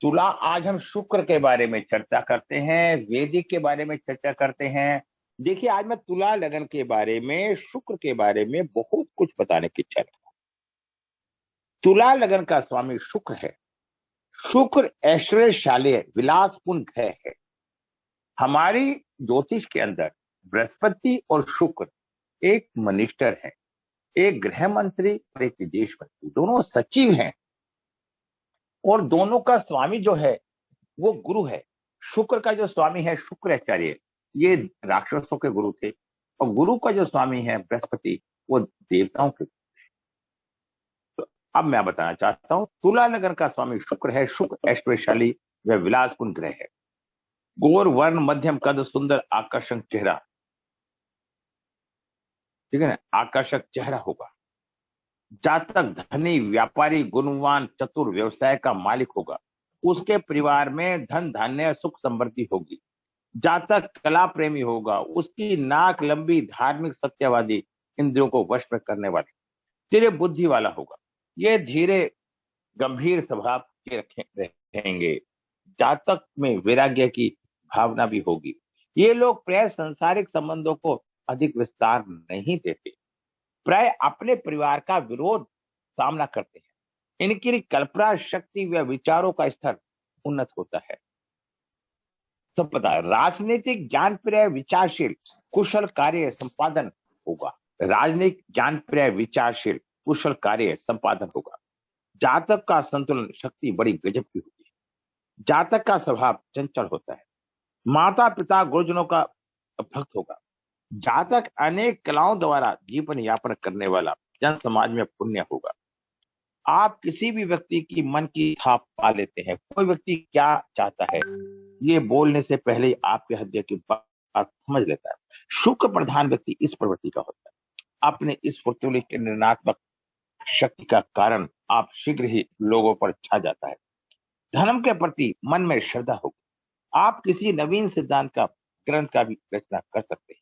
तुला आज हम शुक्र के बारे में चर्चा करते हैं, वैदिक के बारे में चर्चा करते हैं। देखिए, आज मैं तुला लगन के बारे में, शुक्र के बारे में बहुत कुछ बताने की इच्छा रखता हूं। तुला लगन का स्वामी शुक्र है। शुक्र ऐश्वर्यशाली है, विलासपूर्ण ग्रह है। हमारी ज्योतिष के अंदर बृहस्पति और शुक्र एक मिनिस्टर है, एक गृह मंत्री और एक विदेश मंत्री, दोनों सचिव हैं। और दोनों का स्वामी जो है वो गुरु है। शुक्र का जो स्वामी है शुक्राचार्य, ये राक्षसों के गुरु थे। और गुरु का जो स्वामी है बृहस्पति, वो देवताओं के। तो अब मैं बताना चाहता हूं, तुला लगन का स्वामी शुक्र है। शुक्र ऐश्वर्यशाली व विलासपूर्ण ग्रह है। गोर वर्ण, मध्यम कद, सुंदर आकर्षक चेहरा, ठीक है ना, आकर्षक चेहरा होगा। जातक धनी, व्यापारी, गुणवान, चतुर, व्यवसाय का मालिक होगा। उसके परिवार में धन धान्य सुख समृद्धि होगी। जातक कला प्रेमी होगा। उसकी नाक लंबी, धार्मिक, सत्यवादी, इंद्रियों को वश में करने वाले, तेरे बुद्धि वाला होगा। ये धीरे गंभीर स्वभाव के रहेंगे। जातक में वैराग्य की भावना भी होगी। ये लोग प्राय सांसारिक संबंधों को अधिक विस्तार नहीं देते, प्राय अपने परिवार का विरोध सामना करते हैं। इनकी कल्पना शक्ति व विचारों का स्तर उन्नत होता है। सब पता है। राजनीतिक ज्ञान प्रिय, विचारशील, कुशल कार्य संपादन होगा। राजनीतिक ज्ञान प्रिय, विचारशील, कुशल कार्य संपादन होगा। जातक का संतुलन शक्ति बड़ी गजब की होती है। जातक का स्वभाव चंचल होता है। माता पिता गुरुजनों का भक्त होगा। जातक अनेक कलाओं द्वारा जीवन यापन करने वाला, जन समाज में पुण्य होगा। आप किसी भी व्यक्ति की मन की छाप पा लेते हैं। कोई व्यक्ति क्या चाहता है, ये बोलने से पहले ही आपके हृदय की बात समझ लेता है। शुक्र प्रधान व्यक्ति इस प्रवृत्ति का होता है। अपने इस फुर्तीले के निर्णयात्मक शक्ति का कारण आप शीघ्र ही लोगों पर छा जाता है। धर्म के प्रति मन में श्रद्धा होगी। आप किसी नवीन सिद्धांत का, ग्रंथ का भी रचना कर सकते हैं,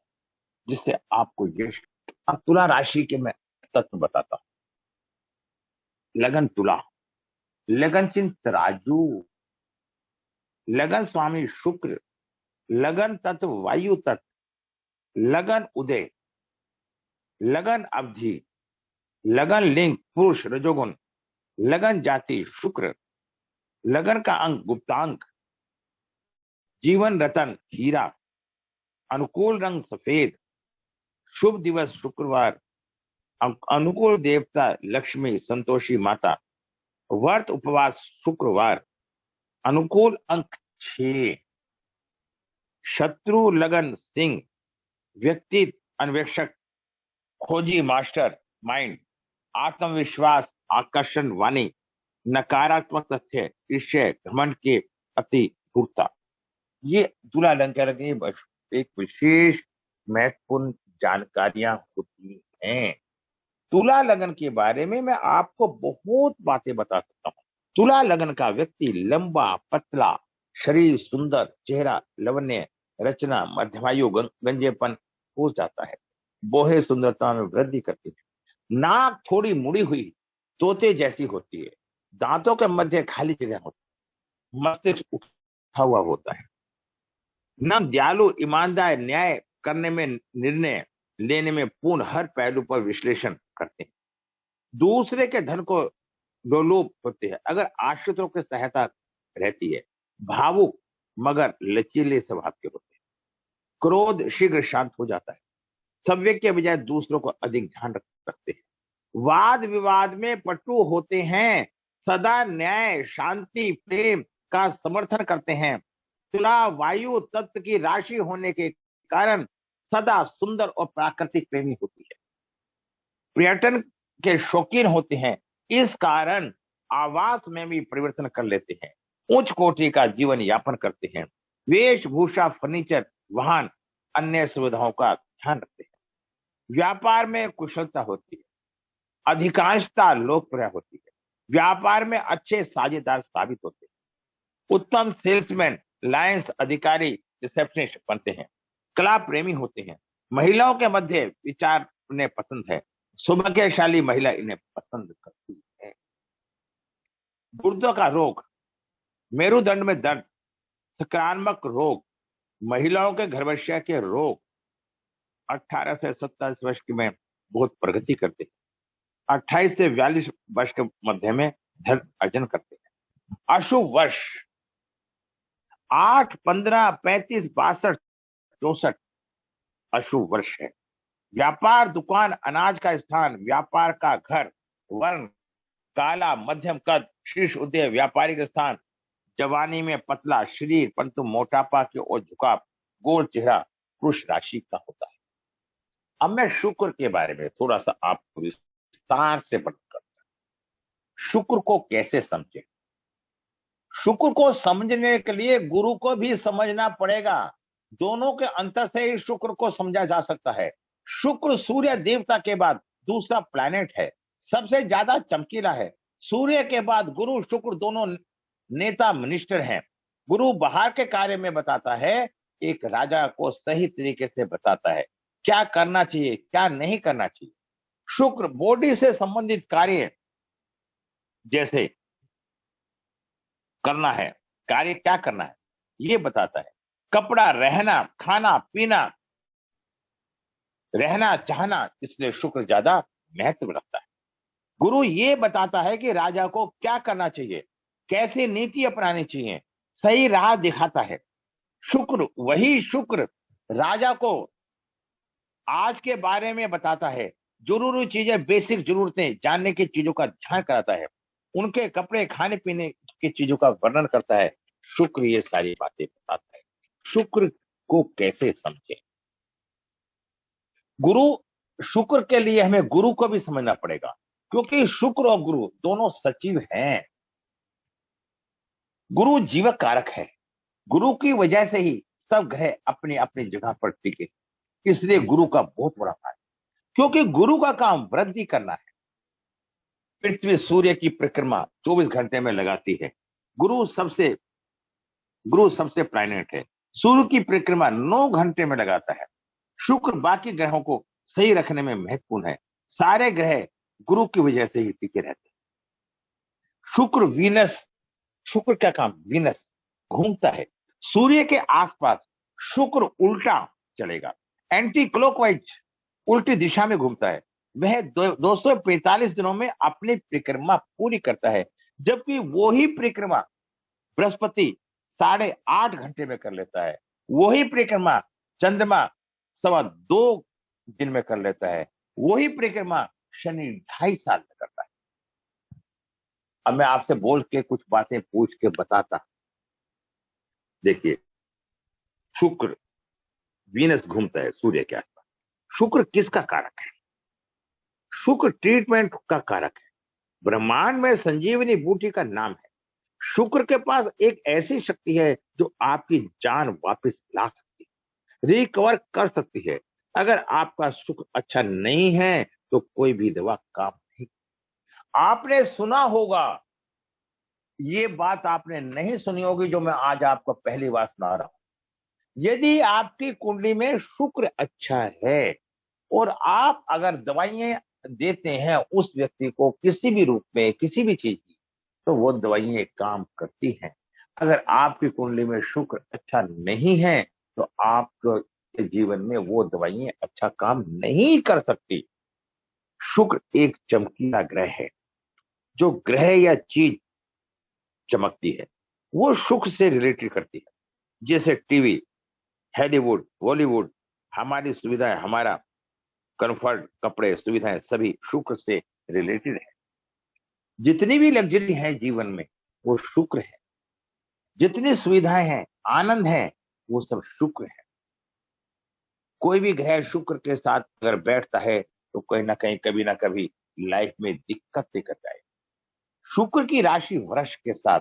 जिससे आपको यश। अब तुला राशि के मैं तत्व बताता हूं। लगन तुला, लगन चिन्ह तराजू, लगन स्वामी शुक्र, लगन तत्व वायु तत्व, लगन उदय, लगन अवधि, लगन लिंग पुरुष रजोगुण, लगन जाति शुक्र, लगन का अंक गुप्तांक, जीवन रतन हीरा, अनुकूल रंग सफेद, शुभ दिवस शुक्रवार, अनुकूल देवता लक्ष्मी संतोषी माता, व्रत उपवास शुक्रवार, अनुकूल अंक 6, शत्रु लगन सिंह, व्यक्ति अन्वेषक, खोजी मास्टर माइंड, आत्मविश्वास आकर्षण वाणी, नकारात्मक तथ्य ईर्ष्या घमंड के अति धूर्ता। ये तुला अलंकार की एक विशेष महत्वपूर्ण जानकारियां होती हैं। तुला लगन के बारे में मैं आपको बहुत बातें बता सकता हूं। तुला लगन का व्यक्ति लंबा पतला, शरीर सुंदर, चेहरा लवण्य, रचना मध्यमायु, गंजेपन हो जाता है। बोहे सुंदरता में वृद्धि करती है। नाक थोड़ी मुड़ी हुई तोते जैसी होती है। दांतों के मध्य खाली जगह होती है। मस्तिष्क उठा हुआ होता है। नम दयालु, ईमानदार, न्याय करने में, निर्णय लेने में पूर्ण, हर पहलू पर विश्लेषण करते हैं। दूसरे के धन को लोलुप होते हैं। अगर आश्रितों की सहायता रहती है। भावुक मगर लचीले स्वभाव के होते हैं। क्रोध शीघ्र शांत हो जाता है। सव्य के बजाय दूसरों को अधिक ध्यान रखते हैं। वाद विवाद में पटु होते हैं। सदा न्याय, शांति, प्रेम का समर्थन करते हैं। तुला वायु तत्व की राशि होने के कारण सदा सुंदर और प्राकृतिक प्रेमी होती है। पर्यटन के शौकीन होते हैं। इस कारण आवास में भी परिवर्तन कर लेते हैं। उच्च कोटि का जीवन यापन करते हैं। वेशभूषा, फर्नीचर, वाहन, अन्य सुविधाओं का ध्यान रखते हैं। व्यापार में कुशलता होती है। अधिकांशता लोकप्रिय होती है। व्यापार में अच्छे साझेदार साबित होते हैं। उत्तम सेल्समैन, लायंस अधिकारी, रिसेप्शनिस्ट बनते हैं। कला प्रेमी होते हैं। महिलाओं के मध्य विचार उन्हें पसंद है। सौभाग्यशाली महिला इन्हें पसंद करती है। गुर्दों का रोग, मेरुदंड में दर्द, संक्रामक रोग, महिलाओं के गर्भाशय के रोग 18 से 27 वर्ष की में बहुत प्रगति करते हैं। 28 से 42 वर्ष के मध्य में धन अर्जन करते हैं। अशुभ वर्ष 8, 15, 35, 62, 64 अशुभ वर्ष है। व्यापार, दुकान, अनाज का स्थान, व्यापार का घर, वर्ण, काला, मध्यम कद, शीर्ष उदय, व्यापारिक स्थान, जवानी में पतला शरीर परंतु मोटापा की ओर झुकाव, गोल चेहरा पुरुष राशि का होता है। अब मैं शुक्र के बारे में थोड़ा सा आपको विस्तार से वर्णन करता हूं। शुक्र को कैसे समझे? शुक्र को समझने के लिए गुरु को भी समझना पड़ेगा। दोनों के अंतर से ही शुक्र को समझा जा सकता है। शुक्र सूर्य देवता के बाद दूसरा प्लैनेट है, सबसे ज्यादा चमकीला है। सूर्य के बाद गुरु शुक्र दोनों नेता मिनिस्टर हैं। गुरु बाहर के कार्य में बताता है, एक राजा को सही तरीके से बताता है क्या करना चाहिए क्या नहीं करना चाहिए। शुक्र बॉडी से संबंधित कार्य जैसे करना है, कार्य क्या करना है ये बताता है। कपड़ा, रहना, खाना पीना, रहना चाहना, इसलिए शुक्र ज्यादा महत्व रखता है। गुरु ये बताता है कि राजा को क्या करना चाहिए, कैसी नीति अपनानी चाहिए, सही राह दिखाता है। वही शुक्र राजा को आज के बारे में बताता है, जरूरी चीजें, बेसिक जरूरतें, जानने की चीजों का ध्यान कराता है, उनके कपड़े, खाने पीने की चीजों का वर्णन करता है। शुक्र ये सारी बातें बताता है। शुक्र को कैसे समझे? गुरु, शुक्र के लिए हमें गुरु को भी समझना पड़ेगा, क्योंकि शुक्र और गुरु दोनों सचिव हैं। गुरु जीवक कारक है। गुरु की वजह से ही सब ग्रह अपनी अपनी जगह पर टिके, इसलिए गुरु का बहुत बड़ा फायदा, क्योंकि गुरु का काम वृद्धि करना है। पृथ्वी सूर्य की परिक्रमा 24 घंटे में लगाती है। गुरु सबसे प्लैनेट है। सूर्य की परिक्रमा 9 घंटे में लगाता है। शुक्र बाकी ग्रहों को सही रखने में महत्वपूर्ण है। सारे ग्रह गुरु की वजह से ही टिके रहते हैं। शुक्र क्या काम? वीनस घूमता है सूर्य के आसपास। शुक्र उल्टा चलेगा, एंटी क्लॉकवाइज, उल्टी दिशा में घूमता है। वह 245 दिनों में अपनी परिक्रमा पूरी करता है, जबकि वो ही परिक्रमा बृहस्पति 8.5 घंटे में कर लेता है। वही परिक्रमा चंद्रमा 2.25 दिन में कर लेता है। वही परिक्रमा शनि 2.5 साल में करता है। अब मैं आपसे बोल के कुछ बातें पूछ के बताता। देखिए, शुक्र, वीनस घूमता है सूर्य के आसपास। शुक्र किसका कारक है? शुक्र ट्रीटमेंट का कारक है। ब्रह्मांड में संजीवनी बूटी का नाम है। शुक्र के पास एक ऐसी शक्ति है जो आपकी जान वापस ला सकती है, रिकवर कर सकती है। अगर आपका शुक्र अच्छा नहीं है तो कोई भी दवा काम नहीं। आपने सुना होगा, ये बात आपने नहीं सुनी होगी जो मैं आज आपको पहली बार सुना रहा हूं। यदि आपकी कुंडली में शुक्र अच्छा है और आप अगर दवाइयां देते हैं उस व्यक्ति को किसी भी रूप में, किसी भी चीज की, तो वो दवाइयां काम करती हैं। अगर आपकी कुंडली में शुक्र अच्छा नहीं है तो आपके जीवन में वो दवाइयां अच्छा काम नहीं कर सकती। शुक्र एक चमकीला ग्रह है। जो ग्रह या चीज चमकती है वो शुक्र से रिलेटेड करती है। जैसे टीवी, हॉलीवुड, बॉलीवुड, हमारी सुविधाएं, हमारा कंफर्ट, कपड़े, सुविधाएं सभी शुक्र से रिलेटेड है। जितनी भी लग्जरी है जीवन में वो शुक्र है। जितनी सुविधाएं हैं, आनंद है, वो सब शुक्र है। कोई भी ग्रह शुक्र के साथ अगर बैठता है तो कहीं ना कहीं, कभी ना कभी लाइफ में दिक्कत देकर जाए। शुक्र की राशि वृष के साथ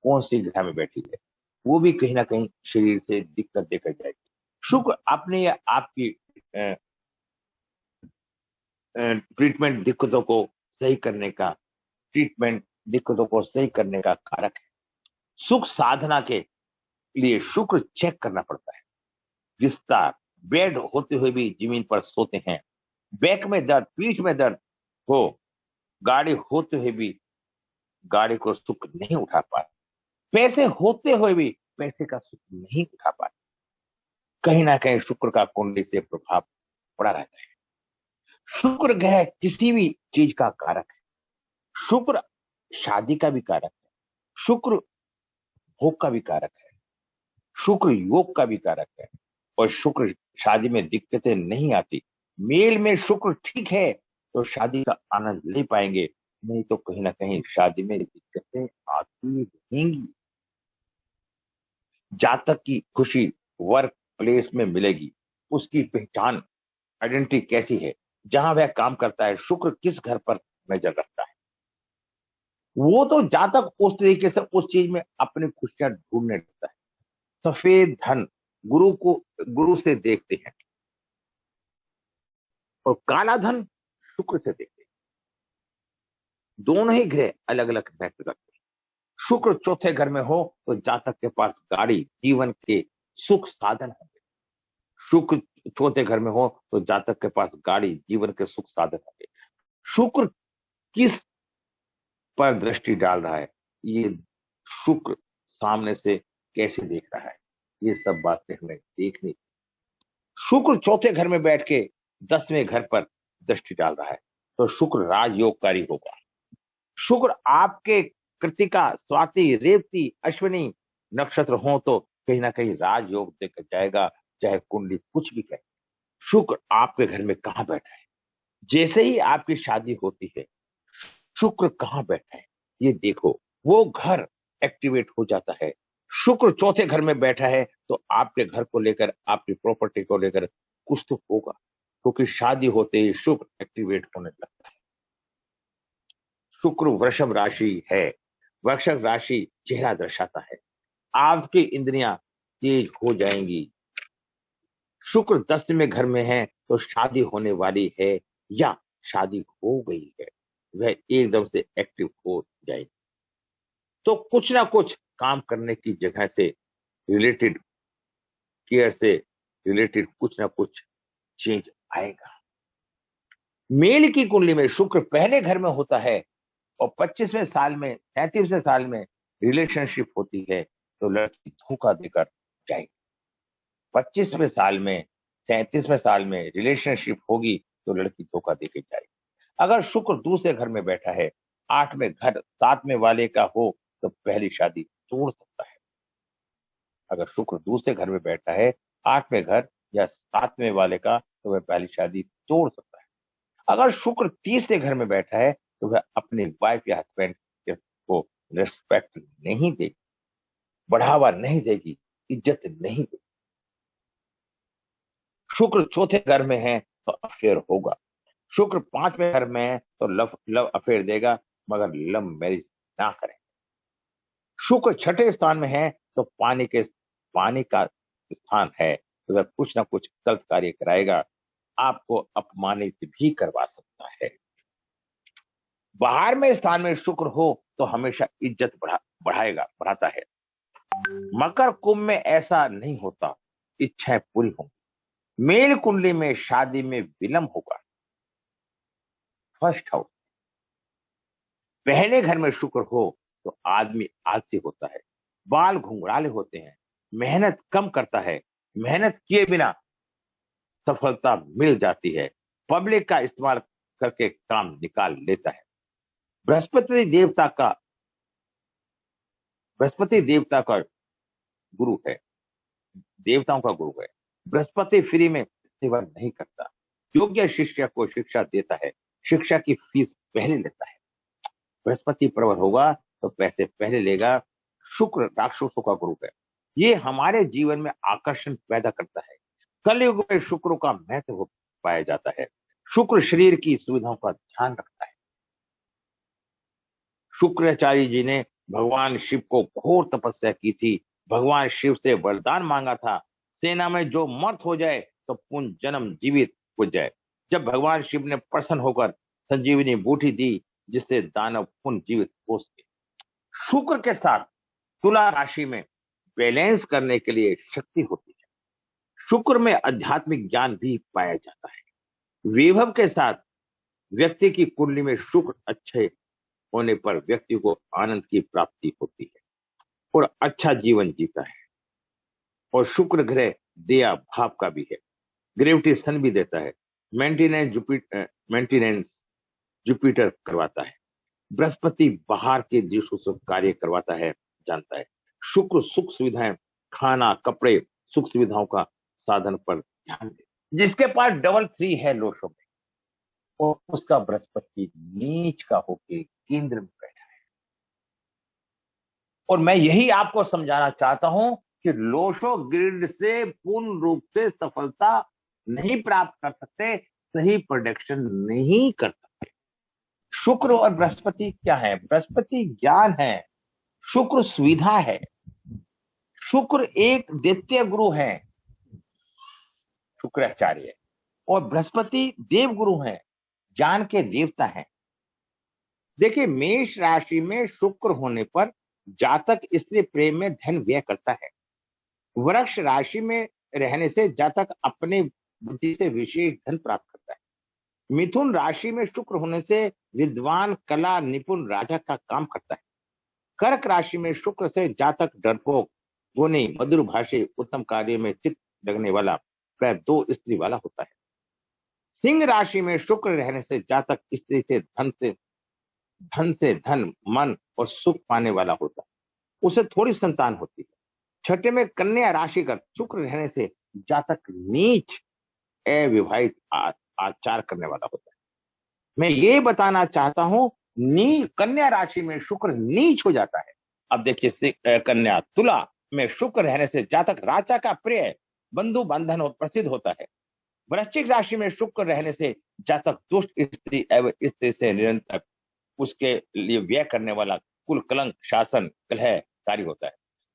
कौन सी ग्रह में बैठी है, वो भी कहीं ना कहीं शरीर से दिक्कत देकर जाएगी। शुक्र अपने आपकी ट्रीटमेंट दिक्कतों को सही करने का, ट्रीटमेंट दिक्कतों को सही करने का कारक है। सुख साधना के लिए शुक्र चेक करना पड़ता है। विस्तार, बेड होते हुए भी जमीन पर सोते हैं। बैक में दर्द, पीठ में दर्द हो, गाड़ी होते हुए भी गाड़ी को शुक्र नहीं उठा पाए। पैसे होते हुए भी पैसे का सुख नहीं उठा पाते। कहीं ना कहीं शुक्र का कुंडली से प्रभाव पड़ा रहता है। शुक्र ग्रह किसी भी चीज का कारक है। शुक्र शादी का भी कारक है, शुक्र भोग का भी कारक है, शुक्र योग का भी कारक है। और शुक्र शादी में दिक्कतें नहीं आती। मेल में शुक्र ठीक है तो शादी का आनंद ले पाएंगे, नहीं तो कहीं ना कहीं शादी में दिक्कतें आती रहेंगी। जातक की खुशी वर्क प्लेस में मिलेगी। उसकी पहचान आइडेंटिटी कैसी है, जहां वह काम करता है, शुक्र किस घर पर नजर रखता है, वो तो जातक उस तरीके से उस चीज में अपनी खुशियां ढूंढने लगता है। सफेद धन गुरु से देखते हैं और काला धन शुक्र से देखते हैं। दोनों ही ग्रह अलग अलग महत्व रखते हैं। शुक्र चौथे घर में हो तो जातक के पास गाड़ी जीवन के सुख साधन होंगे। शुक्र चौथे घर में हो तो जातक के पास गाड़ी जीवन के सुख साधन होंगे। शुक्र किस पर दृष्टि डाल रहा है, ये शुक्र सामने से कैसे देख रहा है, ये सब बातें हमें देखनी। शुक्र चौथे घर में बैठ के 10वें घर पर दृष्टि डाल रहा है तो शुक्र राजयोगकारी होगा। शुक्र आपके कृतिका स्वाति रेवती अश्विनी नक्षत्र हो तो कहीं ना कहीं राजयोग देकर जाएगा, चाहे कुंडली कुछ भी कहे। शुक्र आपके घर में कहां बैठा है, जैसे ही आपकी शादी होती है शुक्र कहां बैठा है ये देखो, वो घर एक्टिवेट हो जाता है। शुक्र चौथे घर में बैठा है तो आपके घर को लेकर आपकी प्रॉपर्टी को लेकर कुछ तो होगा, क्योंकि शादी होते ही शुक्र एक्टिवेट होने लगता है। शुक्र वृषभ राशि है। वृषभ राशि चेहरा दर्शाता है। आपकी इंद्रियां तेज हो जाएंगी। शुक्र 10वें घर में है तो शादी होने वाली है या शादी हो गई है, वह एकदम से एक्टिव हो जाएगी। तो कुछ ना कुछ काम करने की जगह से रिलेटेड, केयर से रिलेटेड कुछ ना कुछ चेंज आएगा। मेल की कुंडली में शुक्र पहले घर में होता है और 25वें साल में 33वें साल में रिलेशनशिप होती है तो लड़की धोखा देकर जाएगी। 25वें साल में 33वें साल में रिलेशनशिप होगी तो लड़की धोखा देकर जाएगी। अगर शुक्र दूसरे घर में बैठा है, 8वें घर 7वें वाले का हो तो पहली शादी तोड़ सकता है। अगर शुक्र दूसरे घर में बैठा है, 8वें घर या 7वें वाले का, तो वह पहली शादी तोड़ सकता है। अगर शुक्र तीसरे घर में बैठा है तो वह अपनी वाइफ या हस्बैंड को रिस्पेक्ट नहीं देगी, बढ़ावा नहीं देगी, इज्जत नहीं देगी। शुक्र चौथे घर में है तो अफेयर होगा। शुक्र 5वें घर में है तो लव लव अफेयर देगा, मगर लव मैरिज ना करें। शुक्र छठे स्थान में है तो पानी का स्थान है तो वह कुछ ना कुछ गलत कार्य कराएगा, आपको अपमानित भी करवा सकता है। बाहर में स्थान में शुक्र हो तो हमेशा इज्जत बढ़ाता है। मकर कुंभ में ऐसा नहीं होता, इच्छाएं पूरी होंगी। मेल कुंडली में शादी में विलंब होगा। फर्स्ट हाउस पहले घर में शुक्र हो तो आदमी आलसी होता है, बाल घुंघराले होते हैं, मेहनत कम करता है, मेहनत किए बिना सफलता मिल जाती है, पब्लिक का इस्तेमाल करके काम निकाल लेता है। बृहस्पति देवता का बृहस्पति देवता का गुरु है, देवताओं का गुरु है। बृहस्पति फ्री में सेवा नहीं करता, योग्य शिष्य को शिक्षा देता है, शिक्षा की फीस पहले लेता है। बृहस्पति प्रवर होगा तो पैसे पहले लेगा। शुक्र राक्षसों का गुरु है, ये हमारे जीवन में आकर्षण पैदा करता है। कलयुग में शुक्र का महत्व पाया जाता है। शुक्र शरीर की सुविधाओं का ध्यान रखता है। शुक्राचार्य जी ने भगवान शिव को घोर तपस्या की थी, भगवान शिव से वरदान मांगा था, सेना में जो मर्त हो जाए तो पुनर्जन्म जीवित हो जाए। जब भगवान शिव ने प्रसन्न होकर संजीवनी बूटी दी जिससे दानव पुनर्जीवित हो सके। शुक्र के साथ तुला राशि में बैलेंस करने के लिए शक्ति होती है। शुक्र में आध्यात्मिक ज्ञान भी पाया जाता है। वैभव के साथ व्यक्ति की कुंडली में शुक्र अच्छे होने पर व्यक्ति को आनंद की प्राप्ति होती है। और अच्छा जीवन जीता है। और शुक्र ग्रह दया भाव का भी है, ग्रेविटेशन भी देता है, मेंटेनेंस जुपिटर करवाता है। बृहस्पति बाहर के देशों से कार्य करवाता है, जानता है। शुक्र सुख सुविधाएं, खाना, कपड़े, सुख सुविधाओं का साधन पर ध्यान दे। जिसके पास डबल 3 है लोशो में, और उसका बृहस्पति नीच का होके केंद्र में बैठा है। और मैं यही आपको समझाना चाहता हूं कि लोशो ग्रिड से पूर्ण रूप से सफलता नहीं प्राप्त कर सकते, सही प्रोडक्शन नहीं कर सकते। शुक्र और बृहस्पति क्या है? बृहस्पति ज्ञान है, शुक्र सुविधा है। शुक्र एक द्वितीय गुरु है, शुक्राचार्य, और बृहस्पति देव गुरु है, ज्ञान के देवता हैं। देखिए, मेष राशि में शुक्र होने पर जातक स्त्री प्रेम में धन व्यय करता है। वृक्ष राशि में रहने से जातक अपने बुद्धि से विशेष धन प्राप्त करता है। मिथुन राशि में शुक्र होने से विद्वान, कला निपुण राजा का काम करता है। कर्क राशि में शुक्र से जातक डरपोक, गुणी, मधुर भाषी, उत्तम कार्य में चित्त लगने वाला, प्राय 2 स्त्री वाला होता है। सिंह राशि में शुक्र रहने से जातक स्त्री से धन, मन और सुख पाने वाला होता है। उसे थोड़ी संतान होती है। छठे में कन्या राशि का शुक्र रहने से जातक नीच, अविवाहित आचार करने वाला होता है। मैं ये बताना चाहता हूं, कन्या राशि में शुक्र नीच हो जाता है। अब देखिए, कन्या तुला में शुक्र रहने से जातक राजा का प्रिय, बंधु बांधन और प्रसिद्ध होता है। वृश्चिक राशि में शुक्र रहने से जातक दुष्ट स्त्री एवं स्त्री से निरंतर उसके लिए व्यय करने वाला, कुल कलंक, शासन, कलह कार्य होता है।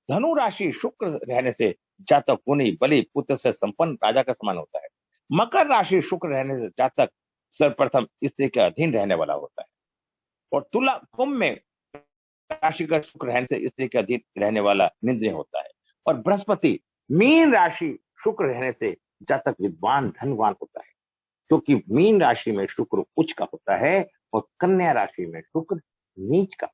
धनु राशि शुक्र रहने से जातक गुणी, बलि, पुत्र से संपन्न राजा का समान होता है। मकर राशि शुक्र रहने से जातक सर्वप्रथम स्त्री के अधीन रहने वाला होता है। और तुला कुंभ में राशि का शुक्र रहने से स्त्री के अधीन रहने वाला निंद्रिय होता है। और बृहस्पति मीन राशि शुक्र रहने से जातक विद्वान, धनवान होता है, क्योंकि मीन राशि में शुक्र उच्च का होता है और कन्या राशि में शुक्र नीच का।